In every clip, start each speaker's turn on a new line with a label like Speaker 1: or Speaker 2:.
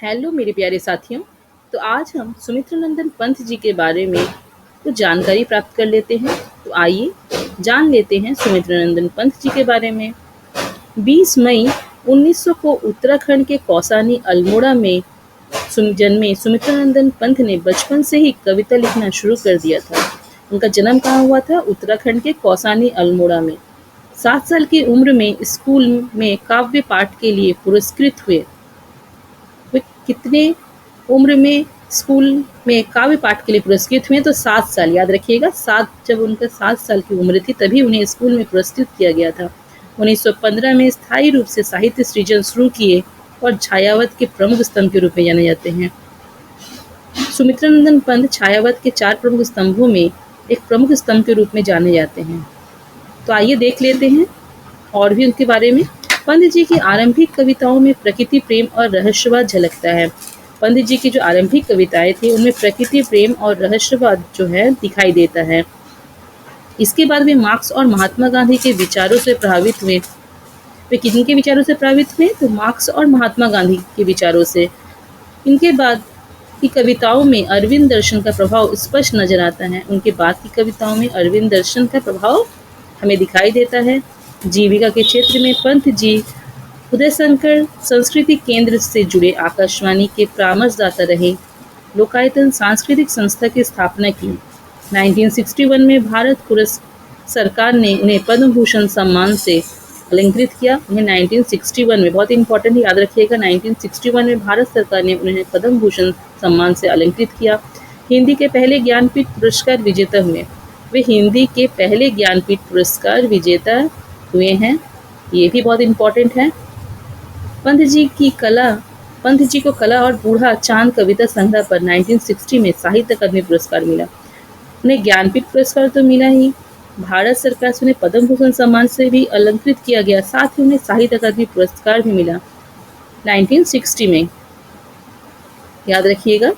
Speaker 1: Hello मेरे प्यारे साथियों। तो आज हम सुमित्रानंदन पंत जी के बारे में कुछ जानकारी प्राप्त कर लेते हैं। तो आइए जान लेते हैं सुमित्रानंदन पंत जी के बारे में। 20 मई 1900 को उत्तराखंड के कौसानी अल्मोड़ा में जन्मे सुमित्रानंदन पंत ने बचपन से ही कविता लिखना शुरू कर दिया था। उनका जन्म कहाँ हुआ था? उत्तराखंड के कौसानी अल्मोड़ा में। 7 साल की उम्र में स्कूल में काव्य पाठ के लिए पुरस्कृत हुए। वे कितने उम्र में स्कूल में काव्य पाठ के लिए पुरस्कृत हुए? तो 7 साल, याद रखिएगा। जब उनका 7 साल की उम्र थी तभी उन्हें स्कूल में पुरस्कृत किया गया था। 1915 में स्थायी रूप से साहित्य सृजन शुरू किए और छायावत के प्रमुख स्तंभ के रूप में जाने जाते हैं। सुमित्रानंदन पंत छायावत के 4 प्रमुख स्तंभों में एक प्रमुख स्तंभ के रूप में जाने जाते हैं। तो आइए देख लेते हैं और भी उनके बारे में। पंत जी की आरंभिक कविताओं में प्रकृति प्रेम और रहस्यवाद झलकता है। पंत जी की जो आरंभिक कविताएं थी उनमें प्रकृति प्रेम और रहस्यवाद जो है दिखाई देता है। इसके बाद वे मार्क्स और महात्मा गांधी के विचारों से प्रभावित हुए। वे किनके विचारों से प्रभावित हुए? तो मार्क्स और महात्मा गांधी के विचारों से। इनके बाद की कविताओं में अरविंद दर्शन का प्रभाव स्पष्ट नजर आता है। उनके बाद की कविताओं में अरविंद दर्शन का प्रभाव हमें दिखाई देता है। जीविका के क्षेत्र में पंत जी उदय शंकर संस्कृति केंद्र से जुड़े आकाशवाणी के परामर्शदाता रहे। लोकायतन सांस्कृतिक संस्था की स्थापना की। 1961 में भारत सरकार ने उन्हें पद्म भूषण सम्मान से अलंकृत किया। उन्हें 1961 में, बहुत इंपॉर्टेंट याद रखिएगा, 1961 में भारत सरकार ने उन्हें पद्म भूषण सम्मान से अलंकृत किया। हिंदी के पहले ज्ञानपीठ पुरस्कार विजेता हुए। वे हिंदी के पहले ज्ञानपीठ पुरस्कार विजेता हुए हैं। ये भी बहुत इंपॉर्टेंट है। पंत जी को कला और बूढ़ा चांद कविता संग्रह पर 1960 में साहित्य अकादमी पुरस्कार मिला। उन्हें ज्ञानपीठ पुरस्कार तो मिला ही, भारत सरकार से उन्हें पद्म भूषण सम्मान से भी अलंकृत किया गया। साथ ही उन्हें साहित्य अकादमी पुरस्कार भी मिला 1960 में, याद रखिएगा।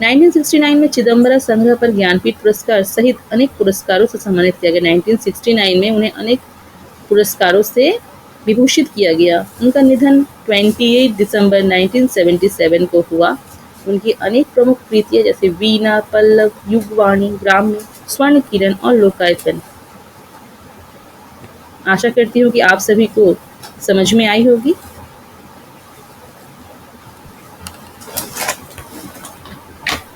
Speaker 1: 1969 में चिदम्बरा संग्रह पर ज्ञानपीठ पुरस्कार सहित अनेक पुरस्कारों से सम्मानित किया गया। 1969 में उन्हें अनेक पुरस्कारों से विभूषित किया गया। उनका निधन 28 दिसंबर 1977 को हुआ। उनकी अनेक प्रमुख कृतियां जैसे वीणा, पल्लव, युगवाणी, ब्राह्मी, स्वर्ण किरण और लोकायतन। आशा करती हूँ कि आप सभी को समझ में आई होगी।